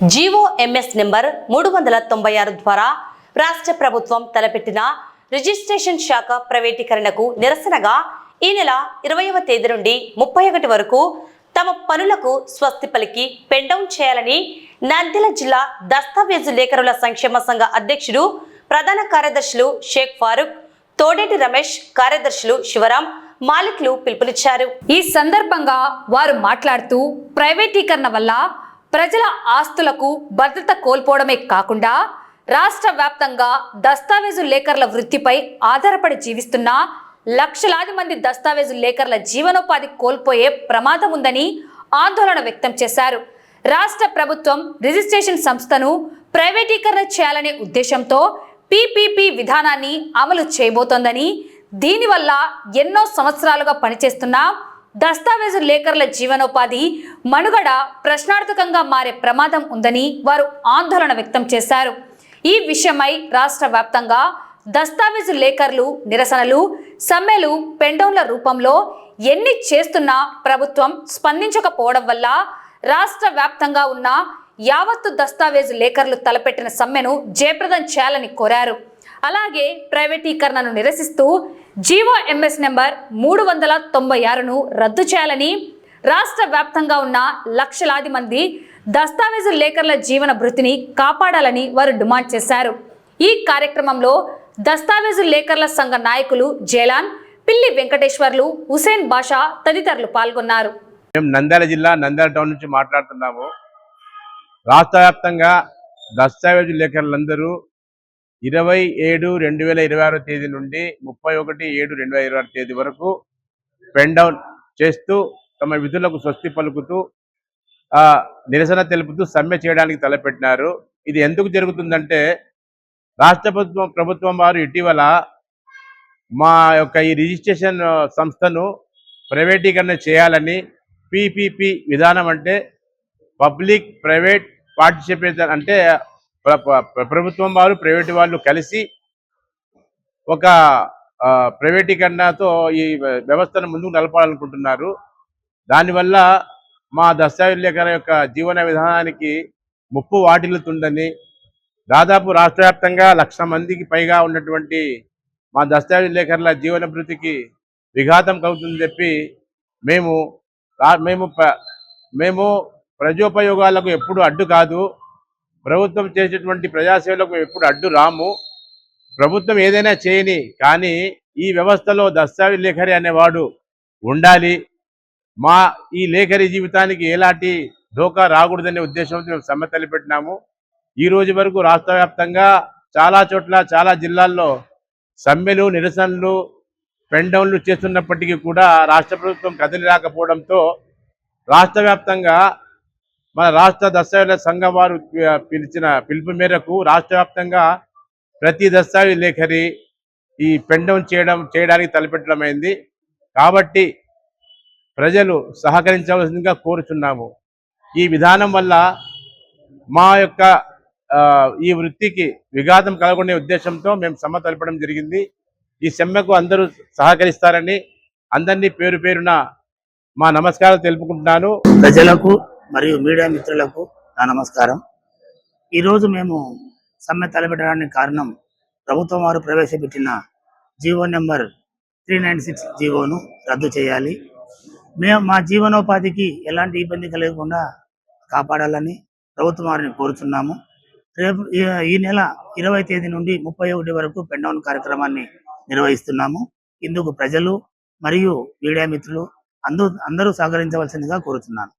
GO MS number 396 ద్వారా రాష్ట్ర ప్రభుత్వం తలపెట్టిన రిజిస్ట్రేషన్ శాఖ ప్రైవేటీకరణకు నిరసనగా ఈ నెల 20వ తేదీ నుండి 31 వరకు తమ పనులకు స్వస్తి పలికి పెండౌన్ చేయాలని నంద్యాల జిల్లా దస్తావేజు లేఖరుల సంక్షేమ సంఘ అధ్యక్షుడు ప్రధాన కార్యదర్శులు షేక్ ఫారూక్, తోడేటి రమేష్, కార్యదర్శులు శివరాం, మాలిక్లు పిలుపునిచ్చారు. ఈ సందర్భంగా వారు మాట్లాడుతూ ప్రైవేటీకరణ వల్ల ప్రజల ఆస్తులకు భద్రత కోల్పోవడమే కాకుండా రాష్ట్ర వ్యాప్తంగా దస్తావేజు లేఖర్ల వృత్తిపై ఆధారపడి జీవిస్తున్న లక్షలాది మంది దస్తావేజు లేఖర్ల జీవనోపాధి కోల్పోయే ప్రమాదం ఉందని ఆందోళన వ్యక్తం చేశారు. రాష్ట్ర ప్రభుత్వం రిజిస్ట్రేషన్ సంస్థను ప్రైవేటీకరణ చేయాలనే ఉద్దేశంతో పీపీపీ విధానాన్ని అమలు చేయబోతోందని, దీనివల్ల ఎన్నో సంవత్సరాలుగా పనిచేస్తున్న దస్తావేజు లేఖర్ల జీవనోపాధి మనుగడ ప్రశ్నార్థకంగా మారే ప్రమాదం ఉందని వారు ఆందోళన వ్యక్తం చేశారు. ఈ విషయమై రాష్ట్ర వ్యాప్తంగా దస్తావేజు లేఖర్లు నిరసనలు, సమ్మెలు, పెండౌన్ల రూపంలో ఎన్ని చేస్తున్నా ప్రభుత్వం స్పందించకపోవడం వల్ల రాష్ట్ర వ్యాప్తంగా ఉన్న యావత్తు దస్తావేజు లేఖర్లు తలపెట్టిన సమ్మెను జయప్రదం చేయాలని కోరారు. అలాగే ప్రైవేటీకరణను నిరసిస్తూ జీవో ఎంఎస్ నెంబర్ 396ను రద్దు చేయాలని, రాష్ట్ర వ్యాప్తంగా ఉన్న లక్షలాది మంది దస్తావేజు లేఖర్ల జీవన భృతిని కాపాడాలని వారు డిమాండ్ చేశారు. ఈ కార్యక్రమంలో దస్తావేజు లేఖర్ల సంఘ నాయకులు జేలాన్, పిల్లి వెంకటేశ్వర్లు, హుసేన్ బాషా తదితరులు పాల్గొన్నారు. మేము నంద్యాల జిల్లా నంద్యాల టౌన్ నుంచి మాట్లాడుతున్నాము. రాష్ట్ర వ్యాప్తంగా దస్తావేజు లేఖర్లందరూ 27/2026 తేదీ నుండి 31/7/2026 తేదీ వరకు పెండౌన్ చేస్తూ తమ విధులకు స్వస్తి పలుకుతూ నిరసన తెలుపుతూ సమ్మె చేయడానికి తలపెట్టినారు. ఇది ఎందుకు జరుగుతుందంటే రాష్ట్ర ప్రభుత్వం వారు ఇటీవల మా యొక్క ఈ రిజిస్ట్రేషన్ సంస్థను ప్రైవేటీకరణ చేయాలని, పీపీపీ విధానం అంటే పబ్లిక్ ప్రైవేట్ పార్టిసిపేషన్ అంటే ప్రభుత్వం వారు ప్రైవేటు వాళ్ళు కలిసి ఒక ప్రైవేటీకరణతో ఈ వ్యవస్థను ముందుకు నడపాలనుకుంటున్నారు. దానివల్ల మా దస్తావేజు లేఖల యొక్క జీవన విధానానికి ముప్పు వాటిల్లుతుందని, దాదాపు రాష్ట్ర వ్యాప్తంగా 1,00,000 మందికి పైగా ఉన్నటువంటి మా దస్తావేజు లేఖర్ల జీవన భృతికి విఘాతం కలుగుతుందని చెప్పి మేము ప్రజోపయోగాలకు ఎప్పుడు అడ్డు కాదు, ప్రభుత్వం చేసేటువంటి ప్రజాసేవలకు ఎప్పుడు అడ్డు రాము. ప్రభుత్వం ఏదైనా చేయని, కానీ ఈ వ్యవస్థలో దస్తావేజు లేఖరి అనేవాడు ఉండాలి. మా ఈ లేఖరి జీవితానికి ఎలాంటి ధోకా రాకూడదనే ఉద్దేశంతో మేము సమ్మె తలపెట్టినాము. ఈ రోజు వరకు రాష్ట్ర వ్యాప్తంగా చాలా చోట్ల చాలా జిల్లాల్లో సమ్మెలు, నిరసనలు, పెండౌన్లు చేస్తున్నప్పటికీ కూడా రాష్ట్ర ప్రభుత్వం కదిలి రాకపోవడంతో రాష్ట్ర వ్యాప్తంగా మన రాష్ట్ర దస్తావేజుల సంఘం వారు పిలిచిన పిలుపు మేరకు రాష్ట్ర వ్యాప్తంగా ప్రతి దస్తావేజు లేఖరి ఈ పెండౌన్ చేయడానికి తలపెట్టడం అయింది. కాబట్టి ప్రజలు సహకరించవలసిందిగా కోరుచున్నాము. ఈ విధానం వల్ల మా యొక్క ఈ వృత్తికి విఘాతం కలగొనే ఉద్దేశంతో మేము సమ్మె తెలపడం జరిగింది. ఈ సమ్మెకు అందరూ సహకరిస్తారని అందరినీ పేరు పేరున మా నమస్కారాలు తెలుపుకుంటున్నాను. ప్రజలకు మరియు మీడియా మిత్రులకు నా నమస్కారం. ఈరోజు మేము సమ్మె తలపెట్టడానికి కారణం ప్రభుత్వం వారు ప్రవేశపెట్టిన జీవో నెంబర్ 396 జీవోను రద్దు చేయాలి. మేము మా జీవనోపాధికి ఎలాంటి ఇబ్బంది కలగకుండా కాపాడాలని ప్రభుత్వం వారిని కోరుతున్నాము. రేపు ఈ నెల 20వ తేదీ నుండి 31 వరకు పెండౌన్ కార్యక్రమాన్ని నిర్వహిస్తున్నాము. ఇందుకు ప్రజలు మరియు మీడియా మిత్రులు అందరూ సహకరించవలసిందిగా కోరుతున్నాను.